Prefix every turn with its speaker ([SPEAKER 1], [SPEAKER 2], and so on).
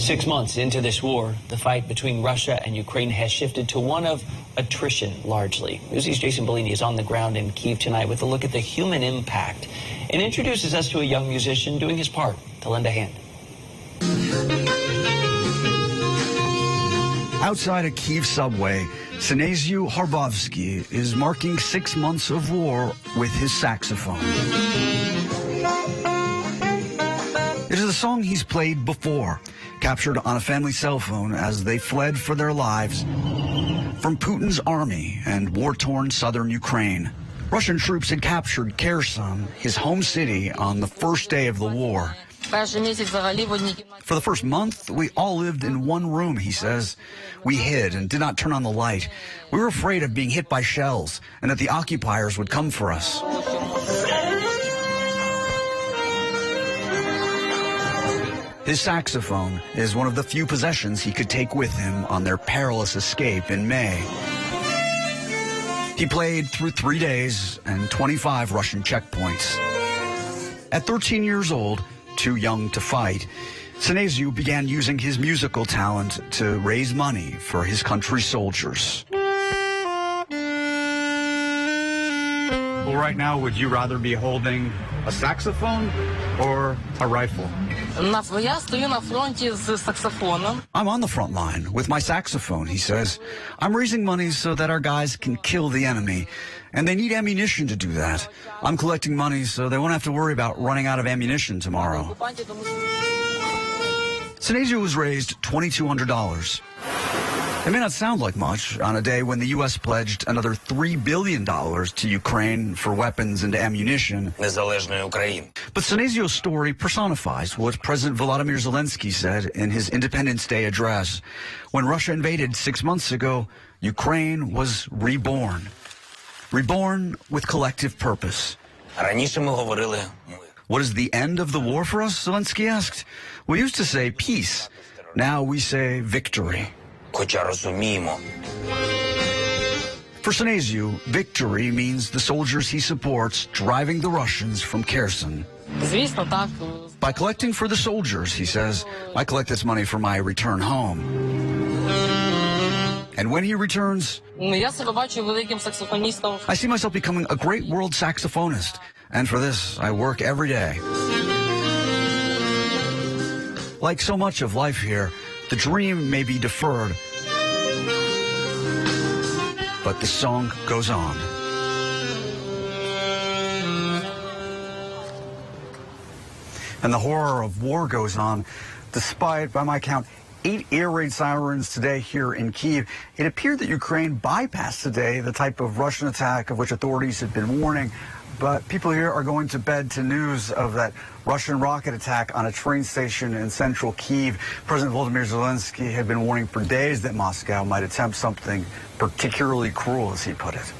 [SPEAKER 1] 6 months into this war, the fight between Russia and Ukraine has shifted to one of attrition, largely. Newsy's Jason Bellini is on the ground in Kyiv tonight with a look at the human impact and introduces us to a young musician doing his part to lend a hand.
[SPEAKER 2] Outside a Kyiv subway, Synesiu Harbovsky is marking 6 months of war with his saxophone. It is a song he's played before, captured on a family cell phone as they fled for their lives from Putin's army and war-torn southern Ukraine. Russian troops had captured Kherson, his home city, on the first day of the war. For the first month, we all lived in one room, he says. We hid and did not turn on the light. We were afraid of being hit by shells and that the occupiers would come for us. His saxophone is one of the few possessions he could take with him on their perilous escape in May. He played through 3 days and 25 Russian checkpoints. At 13 years old, too young to fight, Synesiu began using his musical talent to raise money for his country's soldiers. Well, right now, would you rather be holding a saxophone or a rifle?
[SPEAKER 3] I'm on
[SPEAKER 2] the front line with my saxophone, he says. I'm raising money so that our guys can kill the enemy, and they need ammunition to do that. I'm collecting money so they won't have to worry about running out of ammunition tomorrow. Synesiu was raised $2,200. It may not sound like much on a day when the U.S. pledged another $3 billion to Ukraine for weapons and ammunition. But Synesiu's story personifies what President Volodymyr Zelensky said in his Independence Day address. When Russia invaded 6 months ago, Ukraine was reborn. Reborn with collective purpose. What is the end of the war for us, Zelensky asked? We used to say peace. Now we say victory. For Synesiu, victory means the soldiers he supports driving the Russians from Kherson. By collecting for the soldiers, he says, I collect this money for my return home. And when he returns, I see myself becoming a great world saxophonist. And for this, I work every day. Like so much of life here, the dream may be deferred, but the song goes on. And the horror of war goes on, despite, by my count, 8 air raid sirens today here in Kyiv. It appeared that Ukraine bypassed today the type of Russian attack of which authorities had been warning. But people here are going to bed to news of that Russian rocket attack on a train station in central Kyiv. President Volodymyr Zelensky had been warning for days that Moscow might attempt something particularly cruel, as he put it.